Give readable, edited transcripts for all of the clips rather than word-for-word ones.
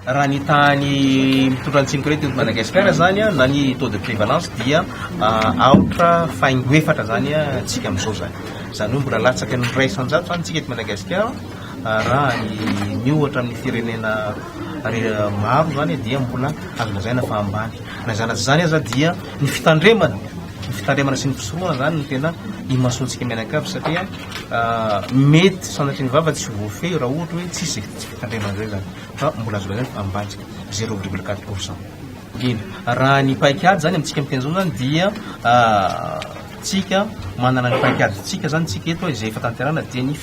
raha ny tany mitondra ny tsimokirety eto Madagasikara zany a na ny taux de prévalence dia aotra faingo efatra zany a tsika amin'izao zany zany hoe mbola latsaky ny ray isan-jato zany tsika eto Madagasikara raha ny miohatra amin'ny firenena maro zany dia mbola azo lazaina fa ambany na zanatsy zany aza dia ny fitandremana sy ny fisoroana zany ny tena imasoantsika mianakavy satria mety sanatry ny vava tsy voafehy raha ohatra hoe tsisy fitandremana zay zany fa mbola azo lazaina fa ambantsika 0,4%. ina raha ny paikady zany amintsika miteny zao zany dia tsika manana ny paikady tsika zany tsika eto izay efa tanterana dia ny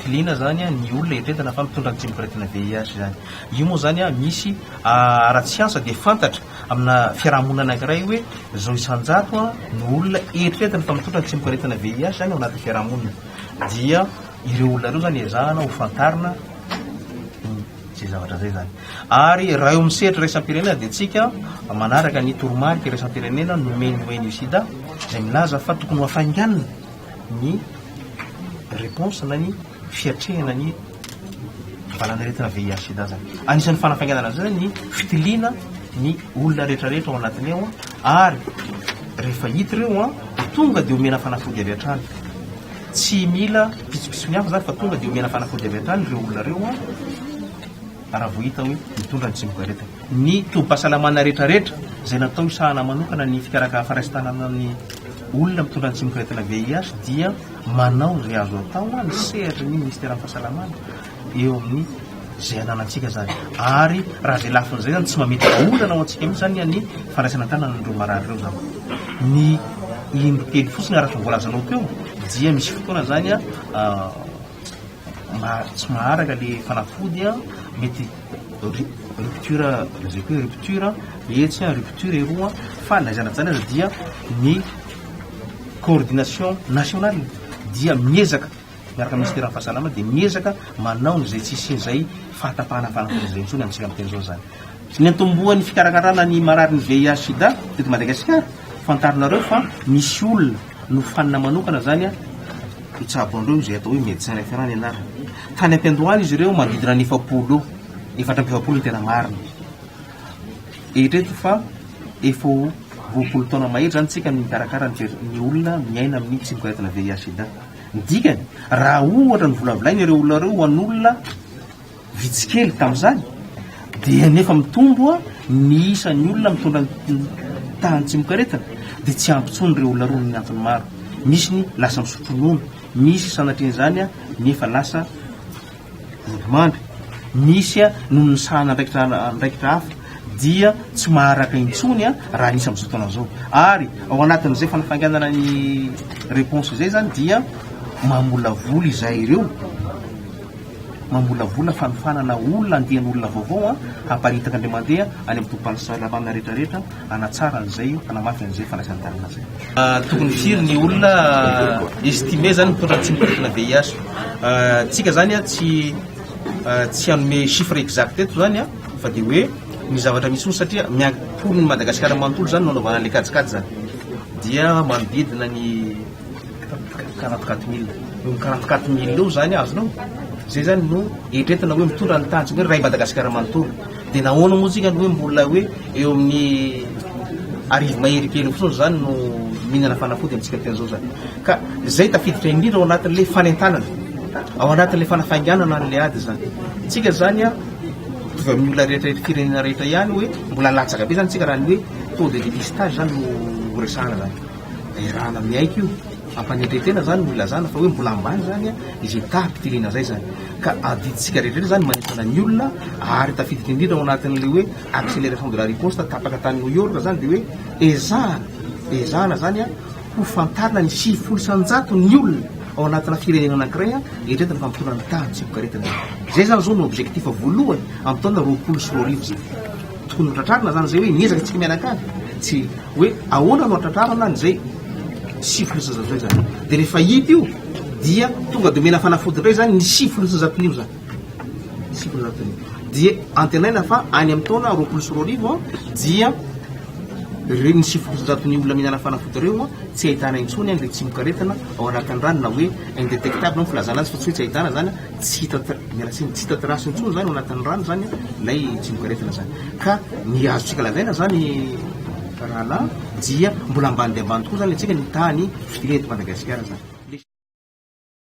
fitilina zany ny olona eritreretana fa mitondra ny tsimokretina VIH zany io moa zany misy ara-tsiansa dia fantatra amina fiarahamonina anankiray hoe zao isan-jato ny olona eritreretana fa mitondra ny tsimokretina VIH zany ao anaty fiarahamonina dia ireo olona reo zany ezahana ho fantarina zay zavatra zay zany ary raha eo miseritra raisam-pirenena dia tsika manaraka ny toromarika raisam-pirenena nomeny sida zay milaza fa tokony ho afainganina ny réponse na ny fiatrehana ny valanaretina VIH sida zany anisan'ny fanafainganana zay ny fitiliana ny olona rehetrarehetra ao anatiny ao ary rehefa hita ireo tonga dia omena fanafody avy hatrany tsy mila pitsopiso mihafa zany fa tonga dia omena fanafody avy hatrany ireo olona reo raha vo hita hoe mitondra ny tsimokretina ny tobi-pahasalamana rehetrarehetra zay natao isahana manokana ny fikarakara faraisintanana ny olona mitondra ny tsimokretina VIH dia manao zay azo atao ny sehatra ny ministera amin'ny fahasalamana eo amin'ny zay ananantsika zany ary raha zay lafin'izay zany tsy mametraka olana ao antsika mihitsy zany ny faraisana tanana nireo marary reo zany ny indro kely fotsiny araka voalazanao teo dia misy fotoana zany tsy maharaka le fanafody mety rupture zay koe rupture etsy rupture eroa fa laizana zany aza dia ny coordination nationale dia miezaka miaraka ministera amin'ny fahasalamana dia miezaka manao n'izay tsisin'izay fahatapahana fanafody zay intsony amintsika miteny zao zany ny antombohan'ny fikarakarana ny marary ny VIH sida teto Madagasikara fantarinareo fa misy olona no fanina manokana zany itsabo andreo zay atao hoe médecin référent ny anarany tany am-piandohany izy ireo manodidina ny 7 ny tena marina eritreto fa efa 20 taona mahery zany tsika mikarakara ny olona miaina amin'ny tsimokretina VIH sida ny dikany raha ohatra ny volavolainy ireo olona reo an'olona vitsikely tamin'izany dia nefa mitombo ny isan'ny olona mitondra ny tahany tsimokretina dia tsy ampitsony ireo olona reo ny antony maro misy ny lasa misotronono misy sanatrian'izany nefa lasa volomandry misy noho ny sahana ndraikitra hafa dia tsy maharaka intsony raha nisy amin'izao taona zao ary ao anatin'izay fanafanganana ny réponse zay zany dia mamolavola izay ireo mamolavola fanofanana olona andian'olona vaovao hamparitaka andre mandeha any amin'ny tompahsalamana rehetrarehetra anatsara an'izay hanamafy an'izay fanaisan-tanana zay tokony firy ny olona estimé zany mitondra ny tsimokretina VIH tsika zany tsy hanome chiffre exact eto zany fa dia hoe ny zavatra misy ony satria miampolo ny Madagasikara manontolo zany nanaovana le kajikajy zany dia manodidina ny 44 000 44 000 eo zany azonao zay zany no eritreretana hoe mitondra ny tahany hoe ray Madagasikara manontolo dia nahoana moa tsika hoe mbola hoe eo amin'ny arivo mahery kely fotsiny zany no mihinana fanafody amintsika ten'izao zany ka zay tafiditra indrindra ao anatin'le fanentanana ao anatin'le fanafainganana n'le ady zany tsika zany tovy amin'ny olona rehetrarehetra firenena rehetra ihany hoe mbola latsaka be zany tsika raha ny hoe taux de dépistage zany no resahana zany irahana miaiky io ampanetretena zany no ilazana fa hoe mbola ambany zany izay tahapitiliana zay zany ka adiditsika rehetrarehetra zany manentana ny olona ary tafiditra indrindra ao anatin'le hoe accélération de la riposte tapaka tany New York zany dia hoe ezahana zany ho fantarina ny 700 ny olona ao anatina firenena anankiray eritreretana fa mitondra ny tahany tsimokretina zay zany zao no objectif voalohany amin'ny taona 20 sy 20 zay tokony tratrarina zany zay hoe niezaka tsika mianakavy tsy hoe ahoana no atratrarana nyzay sifilosazat zay zany dia rehefa hita io dia tonga dia omena fanafody indray zany ny sifilosazaton'io zany sifilosaton'io dia antenaina fa any amin'ny taona 20 sy 20 dia reny ny sifotojaton'ny olona mihinana fanafody reo tsy ahitana intsony any le tsimokaretina ao anatin'ny rano na hoe indétectable no filazana azy fa tsy hoe tsy ahitana zany tsy hita trasy intsony zany ao anatin'ny rano zany lay tsimokaretina zany ka ny azotsika lavaina zany rahalahy dia mbola ambany de ambany tokoa zany atsika ny tany fireto Madagasikara zany